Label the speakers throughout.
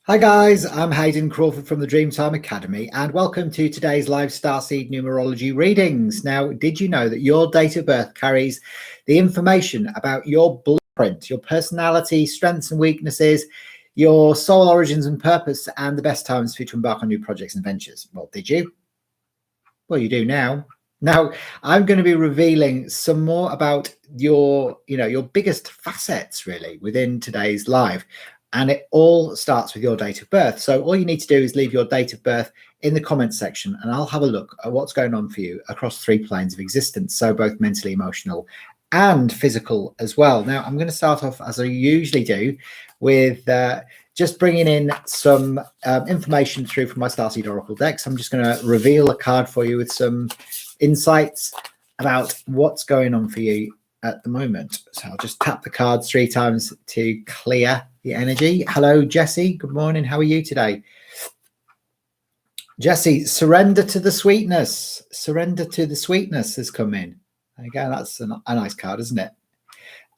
Speaker 1: Hi guys, I'm Hayden Crawford from the Dreamtime Academy and welcome to today's live Starseed Numerology readings. Now, did you know that your date of birth carries the information about your blueprint, your personality, strengths and weaknesses, your soul origins and purpose, and the best times for you to embark on new projects and ventures? Well, did you? Well, you do now. Now, I'm going to be revealing some more about your biggest facets really within today's live. And it all starts with your date of birth. So all you need to do is leave your date of birth in the comments section and I'll have a look at what's going on for you across 3 planes of existence. So both mentally, emotional and physical as well. Now, I'm going to start off as I usually do with just bringing in some information through from my Starseed Oracle decks. I'm just going to reveal a card for you with some insights about what's going on for you at the moment. So I'll just tap the cards 3 times to clear the energy. Hello, Jesse. Good morning. How are you today? Jesse, surrender to the sweetness. Surrender to the sweetness has come in. There you go. That's a nice card, isn't it?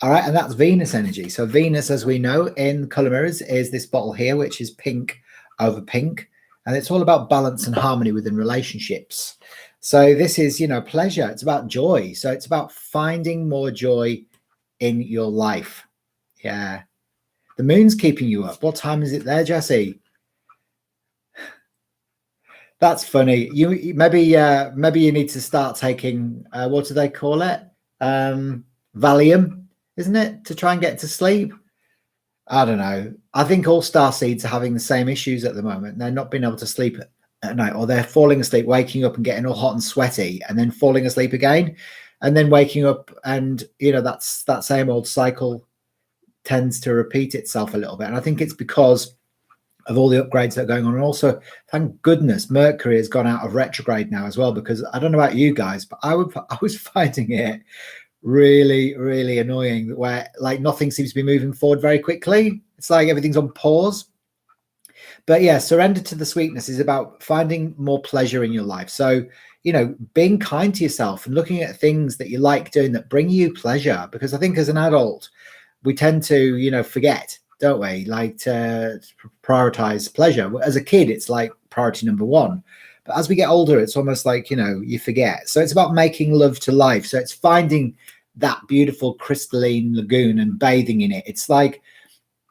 Speaker 1: All right, and that's Venus energy. So Venus, as we know in color mirrors, is this bottle here, which is pink over pink. And it's all about balance and harmony within relationships. So this is, pleasure. It's about joy. So it's about finding more joy in your life. Yeah. The moon's keeping you up. What time is it there, Jesse? That's funny. You maybe you need to start taking what do they call it? Valium, isn't it? To try and get to sleep. I don't know. I think all starseeds are having the same issues at the moment. They're not being able to sleep at night, or they're falling asleep, waking up and getting all hot and sweaty, and then falling asleep again, and then waking up, and that's that same old cycle tends to repeat itself a little bit. And I think it's because of all the upgrades that are going on. And also, thank goodness, Mercury has gone out of retrograde now as well, because I don't know about you guys, but I was finding it really, really annoying where like nothing seems to be moving forward very quickly. It's like everything's on pause. But yeah, surrender to the sweetness is about finding more pleasure in your life. So, being kind to yourself and looking at things that you like doing that bring you pleasure. Because I think as an adult, we tend to, forget, don't we? Like to prioritize pleasure. As a kid, it's like priority number 1. But as we get older, it's almost like, you forget. So it's about making love to life. So it's finding that beautiful crystalline lagoon and bathing in it. It's like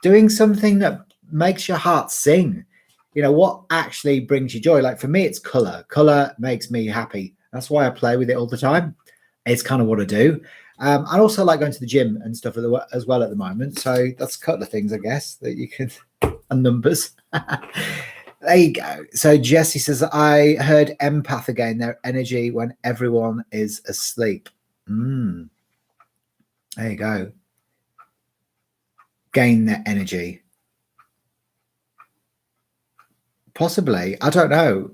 Speaker 1: doing something that makes your heart sing. What actually brings you joy? Like for me, it's color. Color makes me happy. That's why I play with it all the time. It's kind of what I do. I also like going to the gym and stuff as well at the moment. So that's a couple of things, I guess, that you can, and numbers. There you go. So Jesse says, I heard empath again, their energy when everyone is asleep. There you go. Gain their energy. Possibly. I don't know.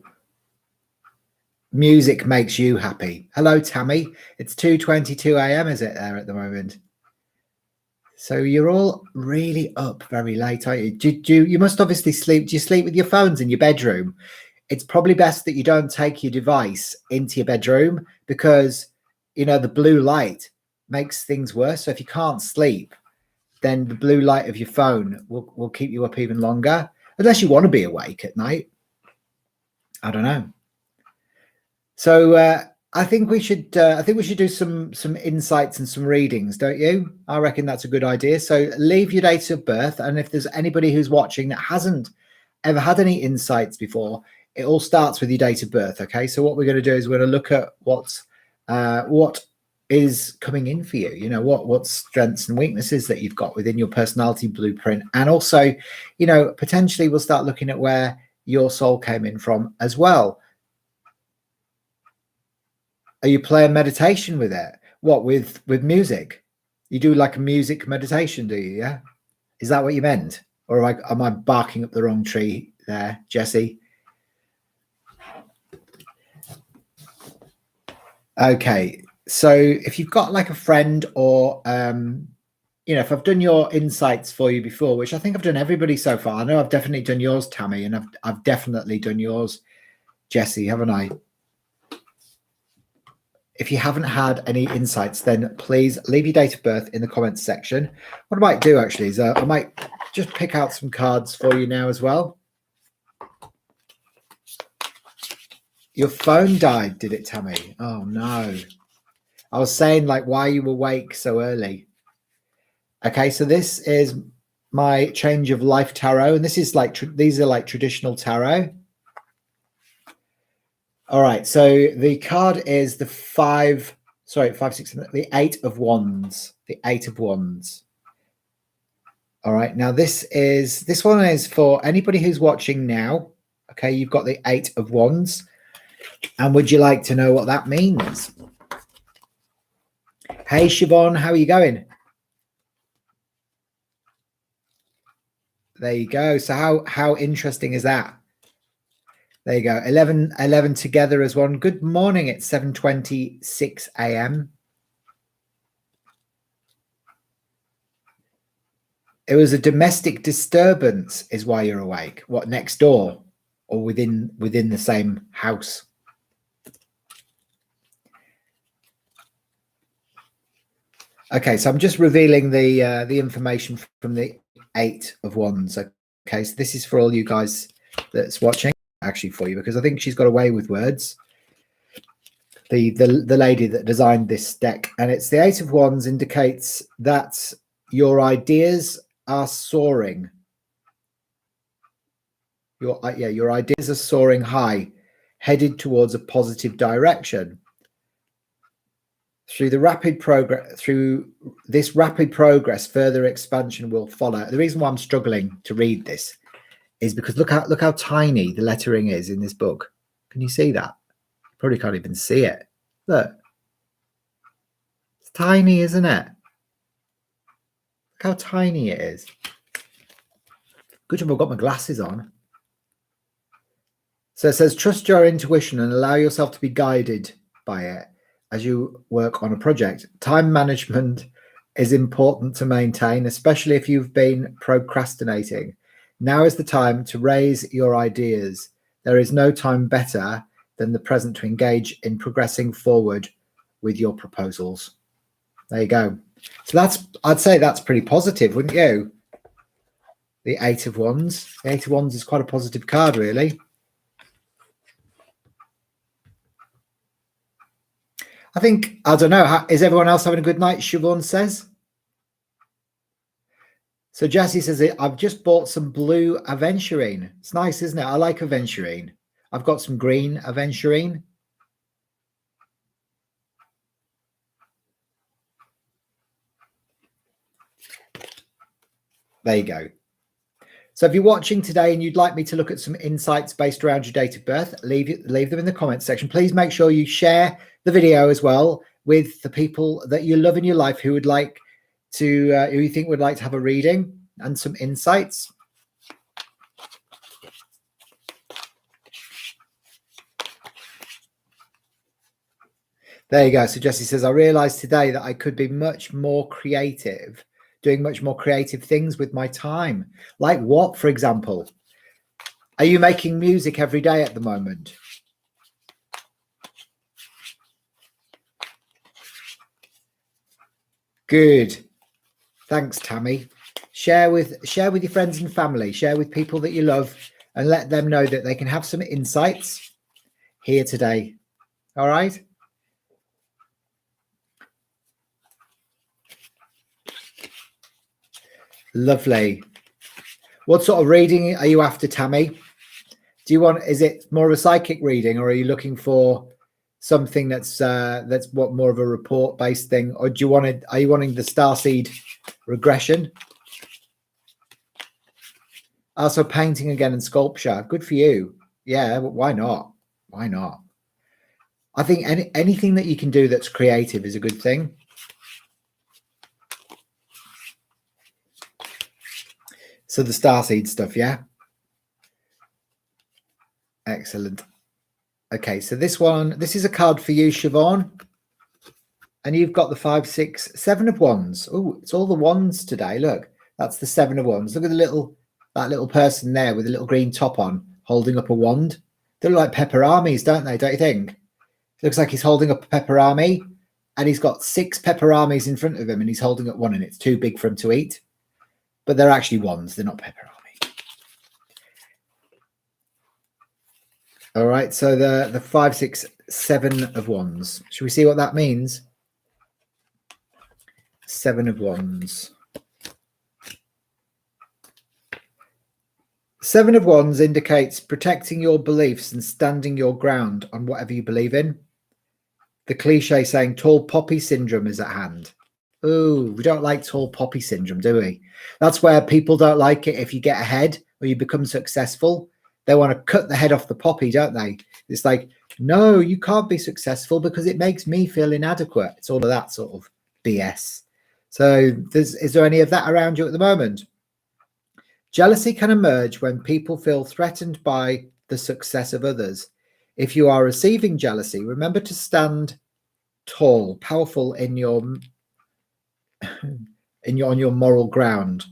Speaker 1: Music makes you happy. Hello, Tammy. It's 2:22 a.m. is it there at the moment? So you're all really up very late, aren't you? You must obviously sleep. Do you sleep with your phones in your bedroom? It's probably best that you don't take your device into your bedroom because, the blue light makes things worse. So if you can't sleep, then the blue light of your phone will keep you up even longer, unless you want to be awake at night. I don't know. So I think we should do some insights and some readings, don't you? I reckon that's a good idea. So leave your date of birth, and if there's anybody who's watching that hasn't ever had any insights before, it all starts with your date of birth. Okay, so what we're going to do is we're going to look at what is coming in for you. What strengths and weaknesses that you've got within your personality blueprint, and also, potentially we'll start looking at where your soul came in from as well. Are you playing meditation with it? What, with music? You do like a music meditation, do you? Yeah. Is that what you meant? Or am I barking up the wrong tree there, Jesse? Okay. So if you've got like a friend or, if I've done your insights for you before, which I think I've done everybody so far. I know I've definitely done yours, Tammy, and I've definitely done yours, Jesse, haven't I? If you haven't had any insights, then please leave your date of birth in the comments section. What I might do actually is I might just pick out some cards for you now as well. Your phone died, did it, Tammy? Oh, no. I was saying, like, why are you awake so early? Okay, so this is my Change of Life tarot, and this is like, these are like traditional tarot. All right, so the card is the the Eight of Wands. The Eight of Wands. All right, now this one is for anybody who's watching now. Okay, you've got the Eight of Wands. And would you like to know what that means? Hey, Siobhan, how are you going? There you go. So how interesting is that? There you go. 11 together as one. Good morning. It's 7:26 a.m. It was a domestic disturbance is why you're awake. What, next door or within the same house? Okay, so I'm just revealing the information from the Eight of Wands. Okay, so this is for all you guys that's watching, actually for you, because I think she's got away with words. The lady that designed this deck, and it's the Eight of Wands indicates that your ideas are soaring. Your ideas are soaring high, headed towards a positive direction. Through this rapid progress, further expansion will follow. The reason why I'm struggling to read this is because look how tiny the lettering is in this book. Can you see that? You probably can't even see it. Look, it's tiny, isn't it? Look how tiny it is. Good job I've got my glasses on. So it says, trust your intuition and allow yourself to be guided by it as you work on a project. Time management is important to maintain, especially if you've been procrastinating. Now is the time to raise your ideas. There is no time better than the present to engage in progressing forward with your proposals. There you go. So I'd say that's pretty positive, wouldn't you? The Eight of Wands. The Eight of Wands is quite a positive card, really. I think, I don't know, is everyone else having a good night, Siobhan says? So Jessie says, I've just bought some blue aventurine. It's nice, isn't it? I like aventurine. I've got some green aventurine. There you go. So if you're watching today and you'd like me to look at some insights based around your date of birth, leave them in the comments section. Please make sure you share the video as well with the people that you love in your life who would like to, who you think would like to have a reading and some insights. There you go. So Jessie says, I realized today that I could be much more creative, doing much more creative things with my time. Like what, for example? Are you making music every day at the moment? Good. Thanks, Tammy. Share with your friends and family. Share with people that you love and let them know that they can have some insights here today. All right? Lovely. What sort of reading are you after, Tammy? Is it more of a psychic reading, or are you looking for something that's what, more of a report based thing, or are you wanting the Starseed regression? Also painting again and sculpture. Good for you. Yeah, why not? Why not? I think anything that you can do that's creative is a good thing. So the Starseed stuff, yeah? Excellent. Okay, so this is a card for you, Siobhan. And you've got the 5, 6, 7 of Wands. Oh, it's all the wands today. Look, that's the 7 of Wands. Look at that little person there with a little green top on, holding up a wand. They look like peperamis, don't they? Don't you think? It looks like he's holding up a pepperami, and he's got 6 peperamis in front of him, and he's holding up one, and it's too big for him to eat. but they're actually wands. They're not pepperami. All right, so the 5, 6, 7 of wands. Should we see what that means? 7 of wands. 7 of wands indicates protecting your beliefs and standing your ground on whatever you believe in. The cliche saying tall poppy syndrome is at hand. Oh, we don't like tall poppy syndrome, do we? That's where people don't like it. If you get ahead or you become successful, they want to cut the head off the poppy, don't they? It's like, no, you can't be successful because it makes me feel inadequate. It's all of that sort of BS. So is there any of that around you at the moment? Jealousy can emerge when people feel threatened by the success of others. If you are receiving jealousy, remember to stand tall, powerful on your moral ground.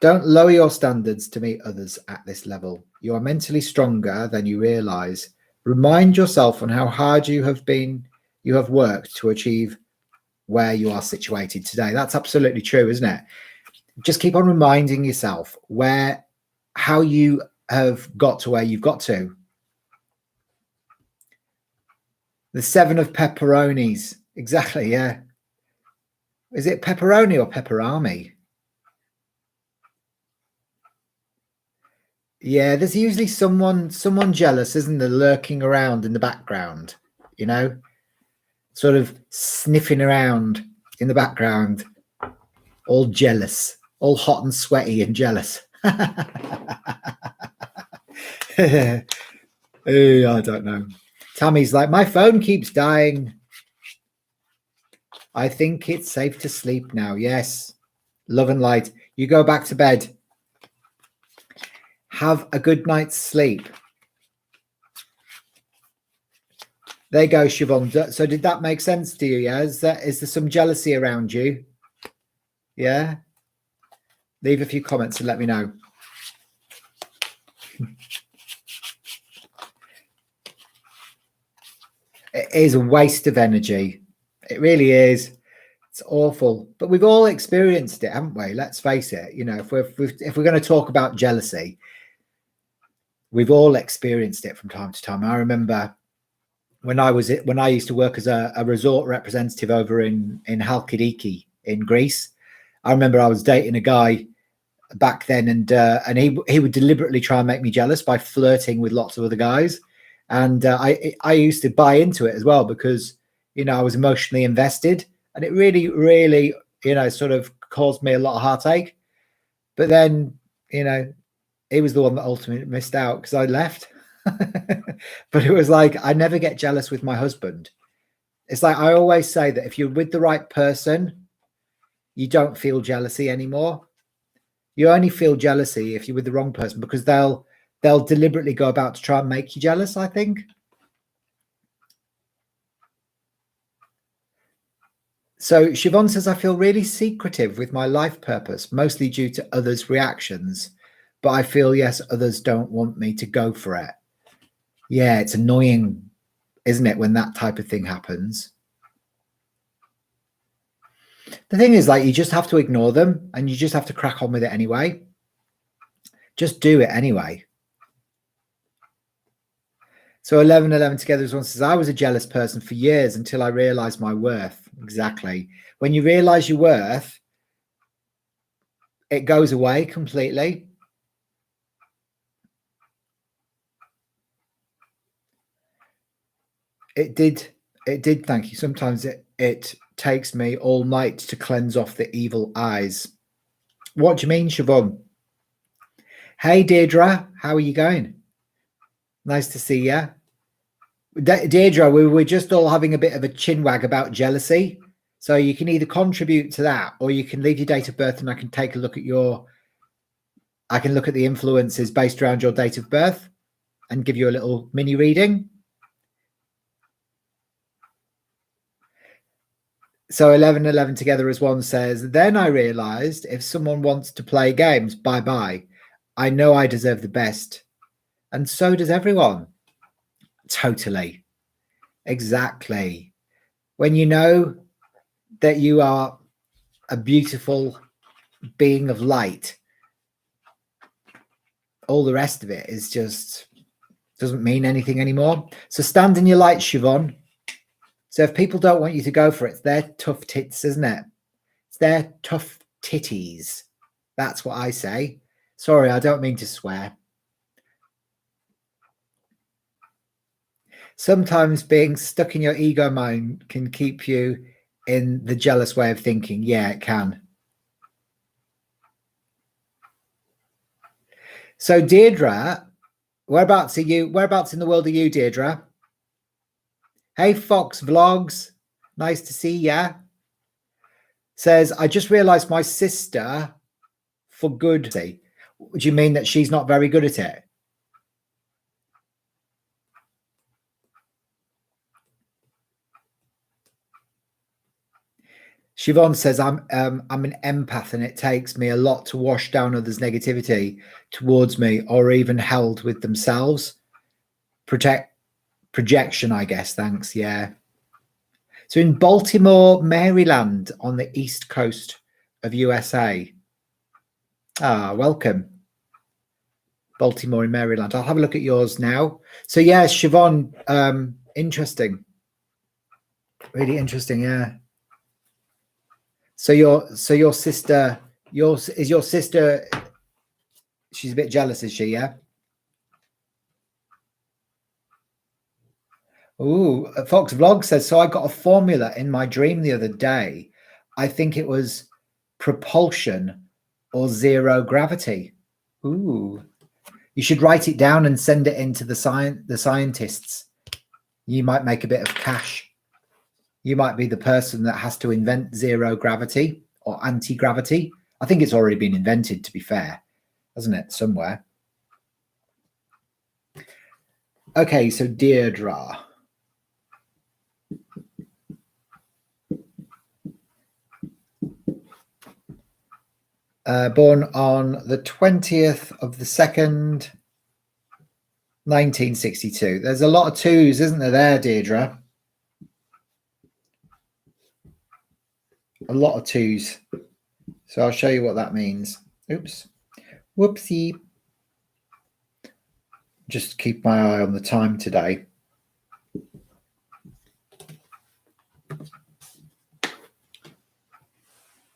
Speaker 1: Don't lower your standards to meet others at this level. You are mentally stronger than you realize. Remind yourself on how hard you have worked to achieve where you are situated today. That's absolutely true, isn't it? Just keep on reminding yourself how you have got to where you've got to. The 7 of pepperonis. Exactly, yeah. Is it pepperoni or pepperami? Yeah, there's usually someone jealous, isn't there, lurking around in the background, you know, sort of sniffing around in the background, all jealous, all hot and sweaty and jealous. I don't know. Tammy's like, my phone keeps dying. I think it's safe to sleep now. Yes. Love and light. You go back to bed. Have a good night's sleep. There you go, Siobhan. So did that make sense to you? Yeah. Is there some jealousy around you? Yeah. Leave a few comments and let me know. It is a waste of energy. It really is. It's awful. But we've all experienced it, haven't we? Let's face it. You know, if we're going to talk about jealousy, we've all experienced it from time to time. I remember when I used to work as a resort representative over in Halkidiki in Greece. I remember I was dating a guy back then, and he would deliberately try and make me jealous by flirting with lots of other guys, and I used to buy into it as well because, you know, I was emotionally invested, and it really, really, you know, sort of caused me a lot of heartache. But then, you know, he was the one that ultimately missed out because I left. But it was like, I never get jealous with my husband. It's like, I always say that if you're with the right person, you don't feel jealousy anymore. You only feel jealousy if you're with the wrong person, because they'll deliberately go about to try and make you jealous, I think. So Siobhan says, I feel really secretive with my life purpose, mostly due to others' reactions. But I feel, yes, others don't want me to go for it. Yeah, it's annoying, isn't it, when that type of thing happens? The thing is, like, you just have to ignore them and you just have to crack on with it anyway. Just do it anyway. So 1111 together as one says, I was a jealous person for years until I realized my worth. Exactly. When you realize your worth, it goes away completely. It did. Thank you. Sometimes it takes me all night to cleanse off the evil eyes. What do you mean, Siobhan? Hey, Deirdre, how are you going? Nice to see you. Deirdre, we were just all having a bit of a chinwag about jealousy. So you can either contribute to that, or you can leave your date of birth and I can take a look at the influences based around your date of birth and give you a little mini reading. So 1111 together as one says, then I realized if someone wants to play games, bye-bye. I know I deserve the best. And so does everyone. Totally. Exactly. When you know that you are a beautiful being of light, all the rest of it is just doesn't mean anything anymore. So stand in your light, Siobhan. So if people don't want you to go for it, it's their tough tits, isn't it? It's their tough titties. That's what I say. Sorry, I don't mean to swear. Sometimes being stuck in your ego mind can keep you in the jealous way of thinking. Yeah, it can. So Deirdre, whereabouts are you? Whereabouts in the world are you, Deirdre? Hey, Fox Vlogs. Nice to see ya. Says, I just realized my sister for good. Do you mean that she's not very good at it? Siobhan says, I'm an empath and it takes me a lot to wash down others' negativity towards me or even held with themselves. Projection, I guess. Thanks. Yeah. So in Baltimore, Maryland, on the east coast of USA. Ah, welcome. Baltimore in Maryland. I'll have a look at yours now. So yeah, Siobhan, interesting. Really interesting, yeah. So your sister, is your sister, she's a bit jealous, is she? Yeah. Ooh, Fox Vlog says, so I got a formula in my dream the other day. I think it was propulsion or zero gravity. Ooh, you should write it down and send it into the scientists. You might make a bit of cash. You might be the person that has to invent zero gravity or anti-gravity. I think it's already been invented, to be fair, hasn't it, somewhere? Okay, so Deirdre. Born on the 20th of the 2nd, 1962. There's a lot of twos, isn't there, Deirdre? A lot of twos. So I'll show you what that means. Oops. Whoopsie. Just keep my eye on the time today.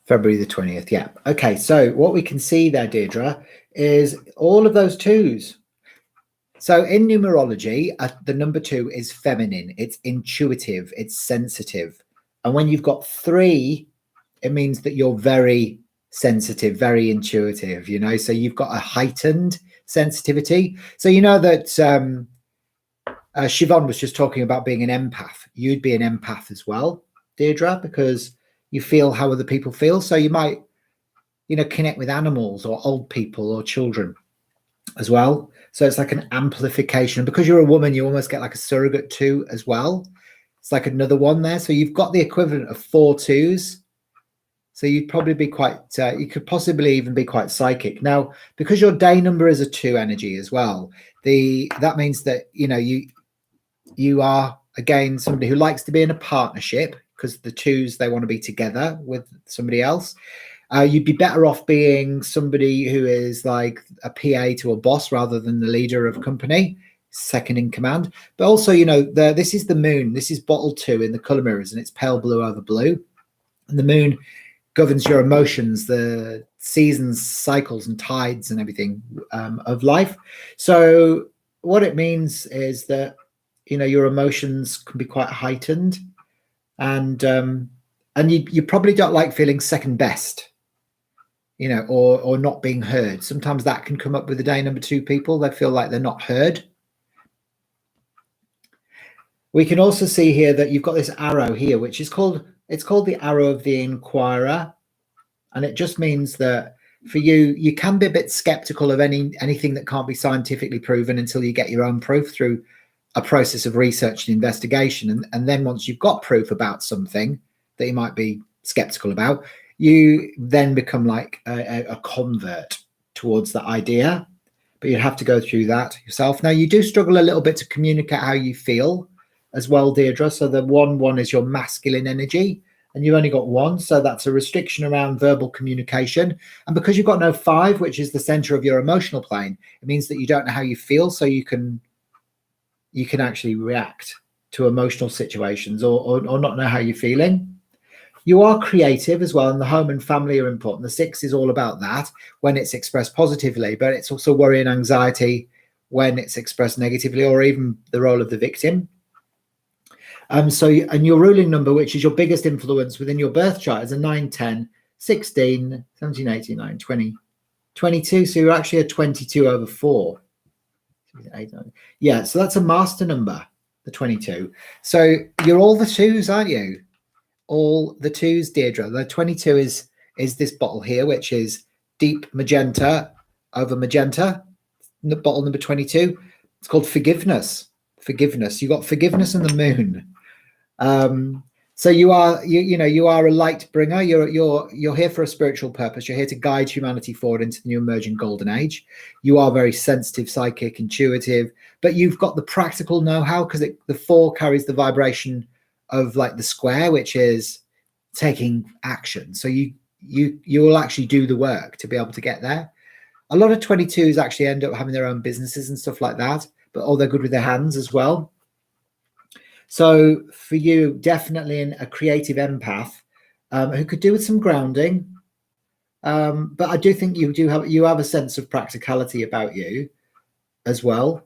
Speaker 1: February the 20th. Yeah. Okay. So what we can see there, Deirdre, is all of those twos. So in numerology, the number 2 is feminine. It's intuitive. It's sensitive. And when you've got 3, it means that you're very sensitive, very intuitive, you know, so you've got a heightened sensitivity. So you know that Siobhan was just talking about being an empath. You'd be an empath as well, Deirdre, because you feel how other people feel. So you might, you know, connect with animals or old people or children as well. So it's like an amplification. Because you're a woman, you almost get like a surrogate 2 as well. It's like another one there. So you've got the equivalent of 4 2s. So you'd probably be quite, you could possibly even be quite psychic. Now, because your day number is a 2 energy as well, that means that, you know, you are, again, somebody who likes to be in a partnership, because the 2s, they want to be together with somebody else. You'd be better off being somebody who is like a PA to a boss rather than the leader of a company, second in command. But also, you know, this is the moon. This is bottle 2 in the color mirrors, and it's pale blue over blue. And the moon governs your emotions, the seasons, cycles, and tides, and everything of life. So what it means is that, you know, your emotions can be quite heightened, and you probably don't like feeling second best, you know, or not being heard. Sometimes that can come up with the day number 2 people. They feel like they're not heard. We can also see here that you've got this arrow here, which is called the arrow of the inquirer. And it just means that for you, you can be a bit skeptical of anything that can't be scientifically proven until you get your own proof through a process of research and investigation. And then once you've got proof about something that you might be skeptical about, you then become like a convert towards that idea. But you have to go through that yourself. Now, you do struggle a little bit to communicate how you feel as well, Deirdre. So the 1-1 is your masculine energy, and you've only got 1, so that's a restriction around verbal communication. And because you've got no 5, which is the center of your emotional plane, it means that you don't know how you feel, so you can actually react to emotional situations or not know how you're feeling. You are creative as well, and the home and family are important. The 6 is all about that when it's expressed positively, but it's also worry and anxiety when it's expressed negatively, or even the role of the victim. And your ruling number, which is your biggest influence within your birth chart, is a 9, 10, 16, 17, 18, 19, 20, 22. So you're actually a 22 over 4. 8, 9. Yeah, so that's a master number, the 22. So you're all the 2s, aren't you? All the 2s, Deirdre. The 22 is this bottle here, which is deep magenta over magenta. Bottle number 22. It's called forgiveness. Forgiveness. You got forgiveness and the moon. So you are a light bringer. You're here for a spiritual purpose. You're here to guide humanity forward into the new emerging golden age. You are very sensitive, psychic, intuitive, but you've got the practical know-how, because the 4 carries the vibration of like the square, which is taking action. So you will actually do the work to be able to get there. A lot of 22s actually end up having their own businesses and stuff like that, but they're good with their hands as well. So for you, definitely a creative empath who could do with some grounding. But I do think you have a sense of practicality about you as well.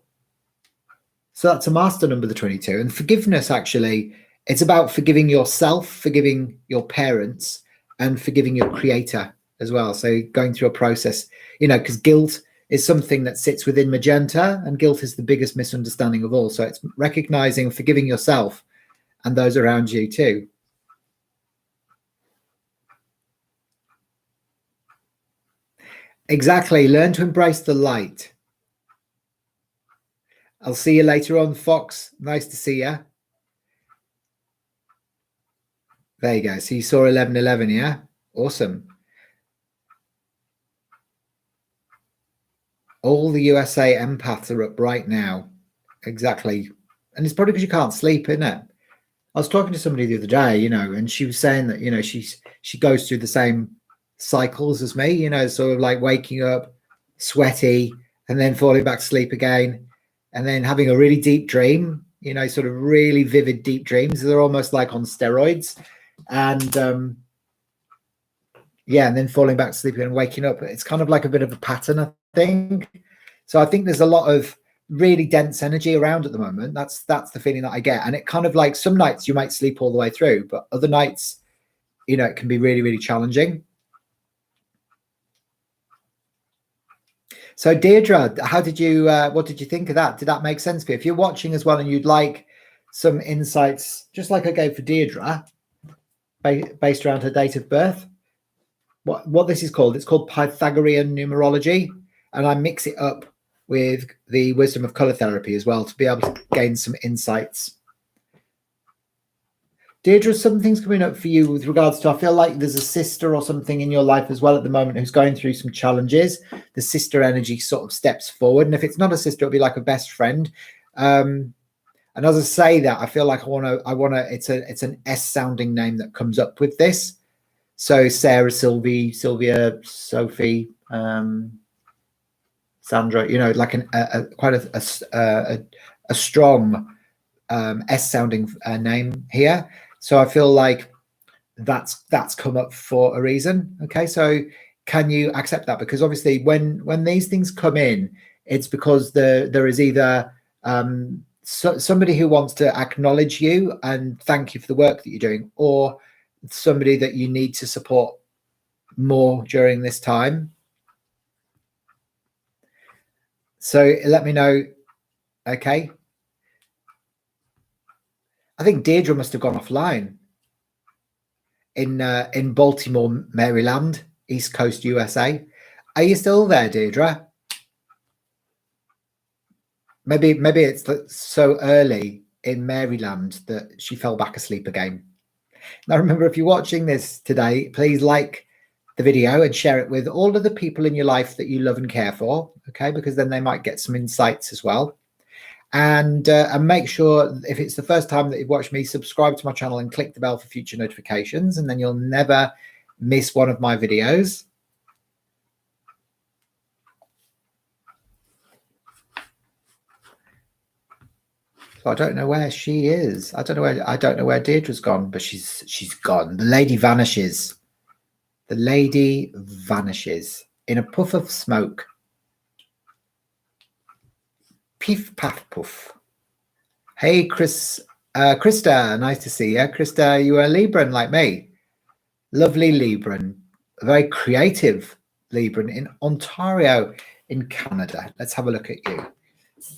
Speaker 1: So that's a master number, the 22. And forgiveness, actually, it's about forgiving yourself, forgiving your parents, and forgiving your creator as well. So going through a process, because guilt is something that sits within magenta, and guilt is the biggest misunderstanding of all. So it's recognizing, forgiving yourself and those around you too. Exactly. Learn to embrace the light. I'll see you later on, Fox. Nice to see you. There you go. So you saw 1111, yeah? Awesome. All the USA empaths are up right now. Exactly. And it's probably because you can't sleep, isn't it? I was talking to somebody the other day, and she was saying that, she goes through the same cycles as me, sort of like waking up sweaty and then falling back to sleep again, and then having a really deep dream, sort of really vivid deep dreams. They're almost like on steroids. And and then falling back to sleep and waking up. It's kind of like a bit of a pattern, I think. So I think there's a lot of really dense energy around at the moment. That's the feeling that I get. And it kind of like, some nights you might sleep all the way through, but other nights, it can be really, really challenging. So Deirdre, what did you think of that? Did that make sense for you? If you're watching as well and you'd like some insights, just like I gave for Deirdre, based around her date of birth, what this is called, it's called Pythagorean numerology, and I mix it up with the wisdom of color therapy as well to be able to gain some insights. Deirdre, something's coming up for you with regards to, I feel like there's a sister or something in your life as well at the moment who's going through some challenges. The sister energy sort of steps forward, and if it's not a sister, it'll be like a best friend. And as I say that, I feel like I want to. It's an S sounding name that comes up with this. So Sarah, Sylvia, Sophie, Sandra. Like quite a strong S sounding name here. So I feel like that's come up for a reason. Okay, so can you accept that? Because obviously when these things come in, it's because there is either somebody who wants to acknowledge you and thank you for the work that you're doing, or somebody that you need to support more during this time. So let me know. Okay. I think Deirdre must have gone offline in Baltimore, Maryland, East Coast, USA. Are you still there, Deirdre? Maybe it's so early in Maryland that she fell back asleep again. Now, remember, if you're watching this today, please like the video and share it with all of the people in your life that you love and care for, okay? Because then they might get some insights as well. And make sure, if it's the first time that you've watched me, subscribe to my channel and click the bell for future notifications, and then you'll never miss one of my videos. So I don't know where she is. I don't know where Deirdre's gone, but she's gone. The lady vanishes. The lady vanishes in a puff of smoke. Piff paff puff. Hey, Krista, nice to see you. Krista, you are a Libran like me. Lovely Libran, a very creative Libran in Ontario in Canada. Let's have a look at you.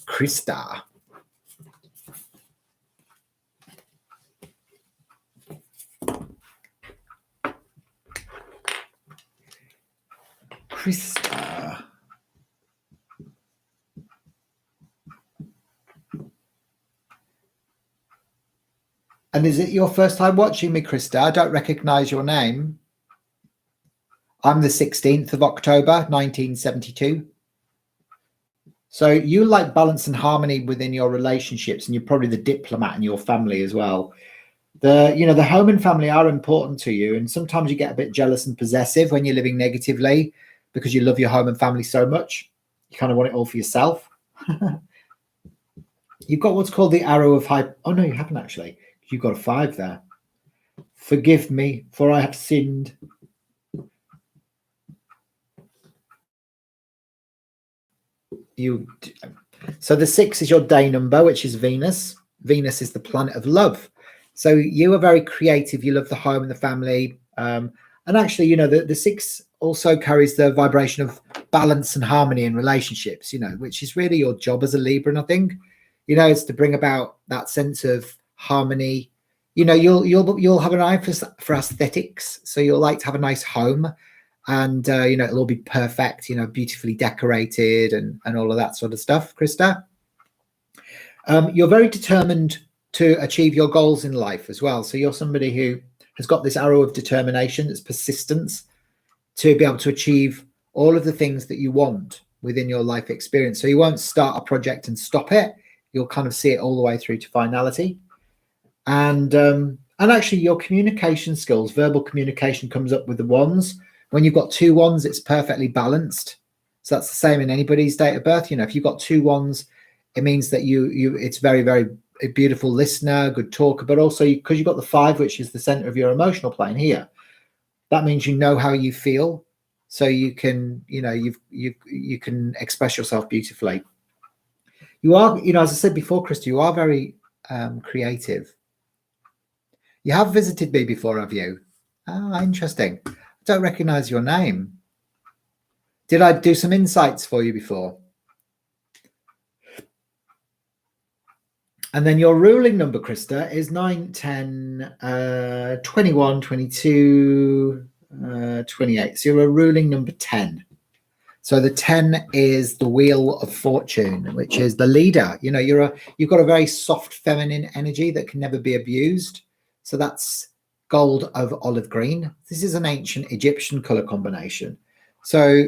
Speaker 1: Krista. Krista. And is it your first time watching me, Krista? I don't recognize your name. I'm the 16th of October, 1972. So you like balance and harmony within your relationships, and you're probably the diplomat in your family as well. The home and family are important to you, and sometimes you get a bit jealous and possessive when you're living negatively because you love your home and family so much. You kind of want it all for yourself. You've got what's called the arrow of high. Oh no, you haven't actually. You've got a 5 there. Forgive me, for I have sinned. So the 6 is your day number, which is Venus. Venus is the planet of love. So you are very creative. You love the home and the family. And actually, the 6 also carries the vibration of balance and harmony in relationships, which is really your job as a Libra. And I think, it's to bring about that sense of harmony. You'll have an eye for aesthetics. So you'll like to have a nice home. And, it'll all be perfect, beautifully decorated and all of that sort of stuff, Krista. You're very determined to achieve your goals in life as well. So you're somebody who has got this arrow of determination, that's persistence, to be able to achieve all of the things that you want within your life experience. So you won't start a project and stop it. You'll kind of see it all the way through to finality. And actually your communication skills, verbal communication comes up with the ones. When you've got 2 ones, it's perfectly balanced. So that's the same in anybody's date of birth. If you've got 2 ones, it means that it's very, very a beautiful listener, good talker, but also because you've got the 5, which is the center of your emotional plane here. That means you know how you feel, so you can, you can express yourself beautifully. You are, as I said before, Krista, you are very creative. You have visited me before, have you? Ah, interesting. I don't recognize your name. Did I do some insights for you before? And then your ruling number, Krista, is 9, 10, 21, 22, 28. So you're a ruling number 10. So the 10 is the wheel of fortune, which is the leader. You've got a very soft feminine energy that can never be abused. So that's gold over olive green. This is an ancient Egyptian color combination. So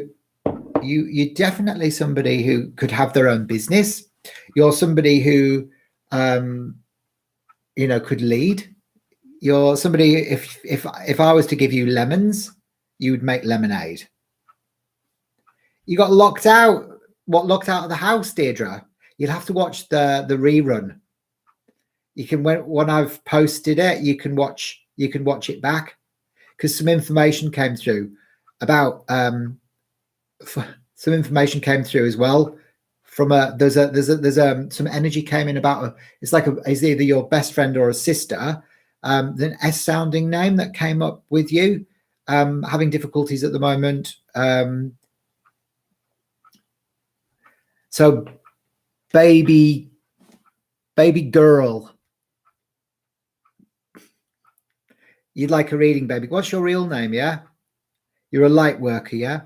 Speaker 1: you're definitely somebody who could have their own business. You're somebody who could lead. You're somebody, if I was to give you lemons, you would make lemonade. You got locked out of the house, Deirdre. You'll have to watch the rerun. You can, when I've posted it, you can watch it back, because some information came through about some information came through as well from there's some energy came in about it's either your best friend or a sister, an S sounding name that came up with you, having difficulties at the moment. So baby girl, you'd like a reading, baby. What's your real name? Yeah, you're a light worker. Yeah,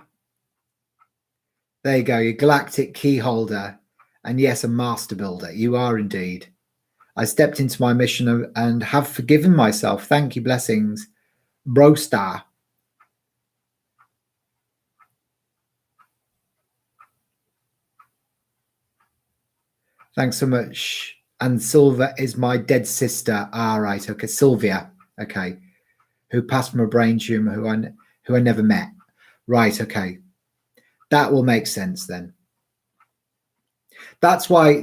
Speaker 1: there you go. You're galactic key holder, and yes, a master builder. You are indeed. I stepped into my mission and have forgiven myself. Thank you, blessings, bro star. Thanks so much. And Silva is my dead sister. Ah, right. Okay. Sylvia. Okay. Who passed from a brain tumor who I never met. Right. Okay. That will make sense then. That's why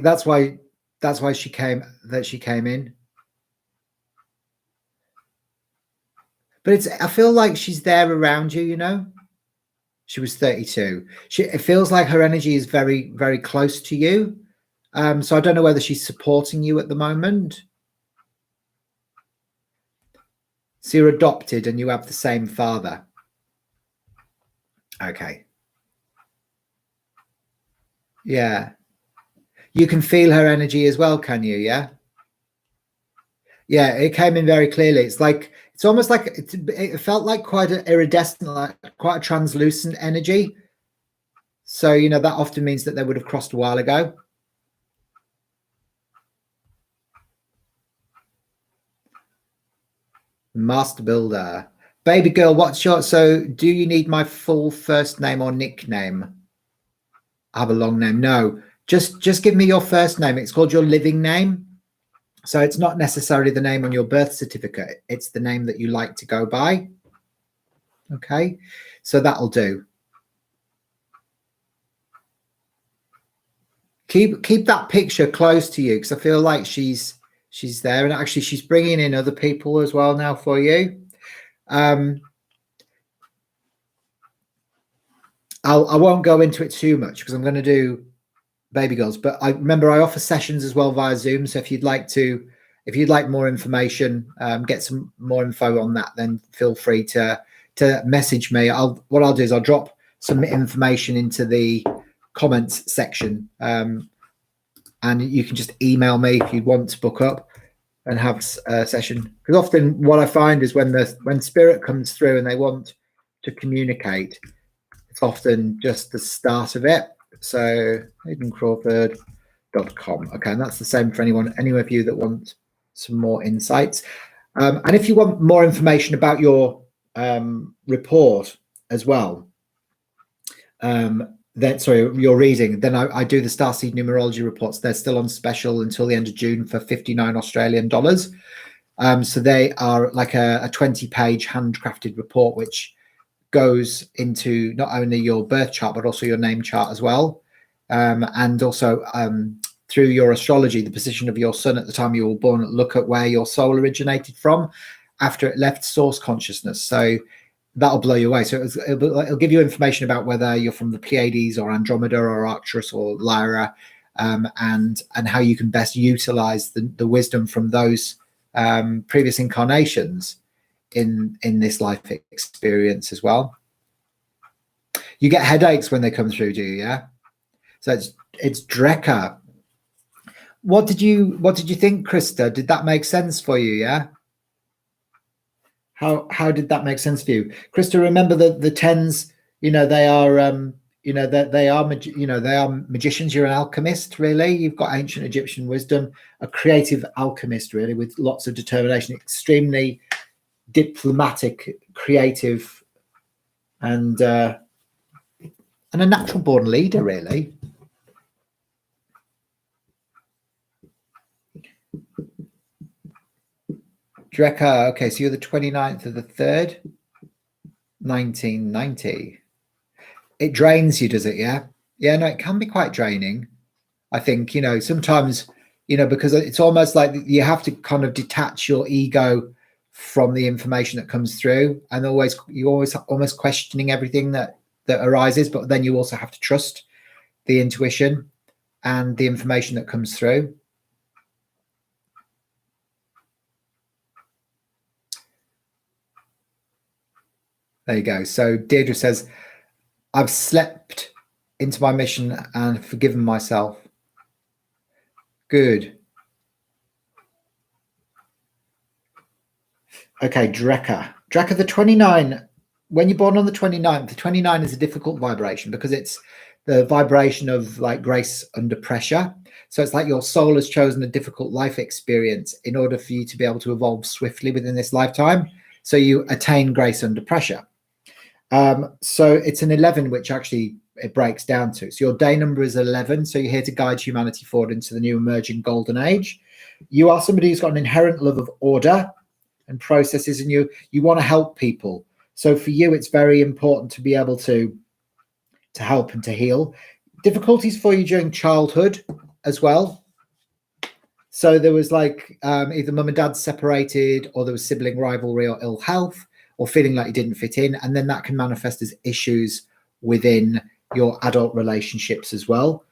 Speaker 1: she came in. But I feel like she's there around you, you know? She was 32. It feels like her energy is very, very close to you. So I don't know whether she's supporting you at the moment. So you're adopted and you have the same father. Okay. Yeah. You can feel her energy as well, can you? Yeah. Yeah, it came in very clearly. It's almost like it felt like quite an iridescent, like quite a translucent energy. So, you know, that often means that they would have crossed a while ago. Master Builder. Baby girl, so do you need my full first name or nickname? I have a long name. No, just give me your first name. It's called your living name. So it's not necessarily the name on your birth certificate. It's the name that you like to go by. Okay, so that'll do. Keep that picture close to you because I feel like she's there, and actually she's bringing in other people as well now for you. I won't go into it too much because I'm going to do baby girls, but I offer sessions as well via Zoom. So if you'd like more information, get some more info on that, then feel free to message me. What I'll do is I'll drop some information into the comments section, and you can just email me if you want to book up and have a session. Because often what I find is when spirit comes through and they want to communicate, it's often just the start of it. So HaydenCrawford.com. Okay, and that's the same for any of you that want some more insights. And if you want more information about your report as well, your reading, then I do the Starseed Numerology reports. They're still on special until the end of June for $59 Australian dollars. So they are like a 20-page handcrafted report, which goes into not only your birth chart, but also your name chart as well. And also through your astrology, the position of your sun at the time you were born, look at where your soul originated from after it left source consciousness. So that'll blow you away. So it'll give you information about whether you're from the Pleiades or Andromeda or Arcturus or Lyra, and how you can best utilize the wisdom from those previous incarnations in this life experience as well. You get headaches when they come through, do you? Yeah. So it's Dreca. What did you think, Krista? Did that make sense for you? Yeah. How did that make sense for you, Krista? Remember the tens. You know they are. They are magicians. You're an alchemist, really. You've got ancient Egyptian wisdom, a creative alchemist, really, with lots of determination, extremely diplomatic, creative, and a natural born leader, really. Dreca, okay, so you're the 29th of the 3rd, 1990. It drains you, does it? Yeah. Yeah, no, it can be quite draining. I think, sometimes, because it's almost like you have to kind of detach your ego from the information that comes through, and you're always almost questioning everything that arises, but then you also have to trust the intuition and the information that comes through. There you go. So Deirdre says, I've slept into my mission and forgiven myself. Good. Okay, Dreca, the 29, when you're born on the 29th, the 29 is a difficult vibration because it's the vibration of like grace under pressure. So it's like your soul has chosen a difficult life experience in order for you to be able to evolve swiftly within this lifetime. So you attain grace under pressure. So it's an 11, which actually it breaks down to. So your day number is 11. So you're here to guide humanity forward into the new emerging golden age. You are somebody who's got an inherent love of order and processes, and you want to help people. So for you, it's very important to be able to help and to heal. Difficulties for you during childhood as well. So there was like either mum and dad separated, or there was sibling rivalry or ill health, or feeling like you didn't fit in. And then that can manifest as issues within your adult relationships as well.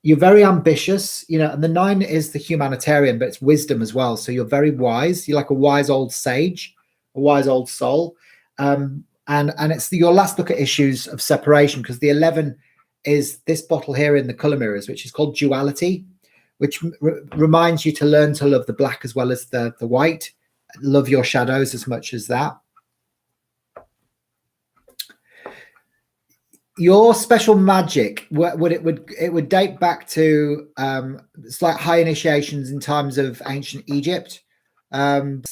Speaker 1: You're very ambitious, you know, and the 9 is the humanitarian, but it's wisdom as well. So you're very wise. You're like a wise old sage, a wise old soul. And it's your last look at issues of separation, because the 11 is this bottle here in the color mirrors, which is called duality, which reminds you to learn to love the black as well as the white. Love your shadows as much as that. Your special magic, it would date back to it's like high initiations in times of ancient Egypt, and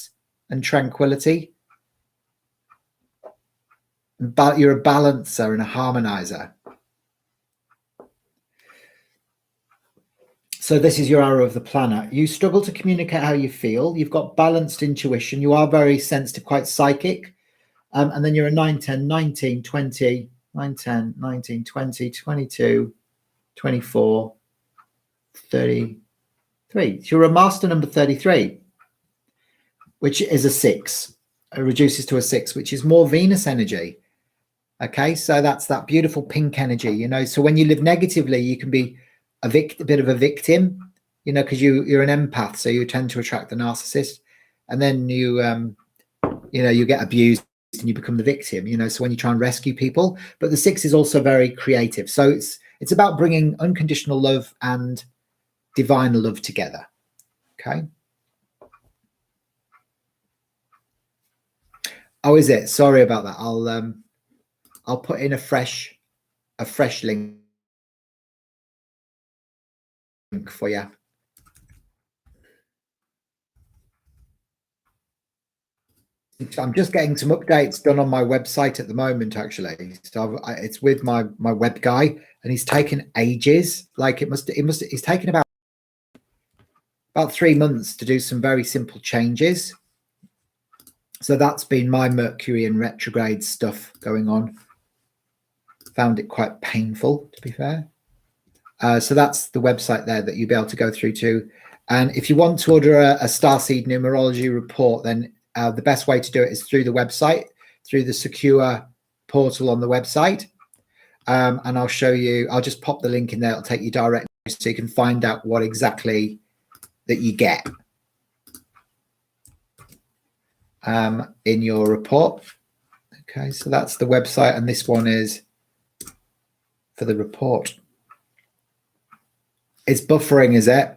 Speaker 1: tranquility. But you're a balancer and a harmonizer. So this is your arrow of the planner. You struggle to communicate how you feel. You've got balanced intuition. You are very sensitive, quite psychic. And then you're a 9, 10, 19, 20. 9, 10, 19, 20, 22, 24, 33. So you're a master number 33, which is a 6. It reduces to a 6, which is more Venus energy. Okay, so that's that beautiful pink energy, you know. So when you live negatively, you can be a bit of a victim, you know, because you're an empath, so you tend to attract the narcissist, and then you get abused and you become the victim, you know. So when you try and rescue people, but the 6 is also very creative. So it's about bringing unconditional love and divine love together. Okay. Oh, is it? Sorry about that. I'll put in a fresh link for you. I'm just getting some updates done on my website at the moment, actually. So it's with my web guy, and he's taken ages. Like it's taken about 3 months to do some very simple changes. So that's been my Mercury in retrograde stuff going on. Found it quite painful, to be fair. So that's the website there that you'll be able to go through to. And if you want to order a Starseed numerology report, then the best way to do it is through the website, through the secure portal on the website. And I'll show you, I'll just pop the link in there. It'll take you directly so you can find out what exactly that you get in your report. Okay, so that's the website, and this one is for the report. It's buffering, is it?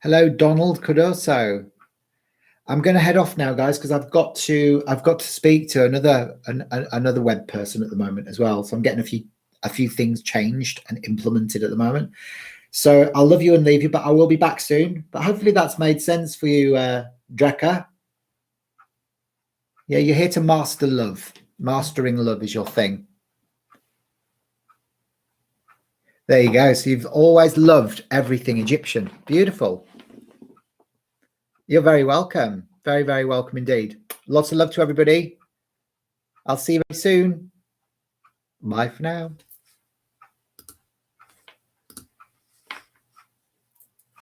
Speaker 1: Hello, Donald Cardoso. I'm going to head off now, guys, because I've got to speak to another web person at the moment as well. So I'm getting a few things changed and implemented at the moment. So I'll love you and leave you, but I will be back soon. But hopefully that's made sense for you, Drekka. Yeah, you're here to master love. Mastering love is your thing. There you go. So you've always loved everything Egyptian. Beautiful. You're very welcome. Very, very welcome indeed. Lots of love to everybody. I'll see you very soon. Bye for now.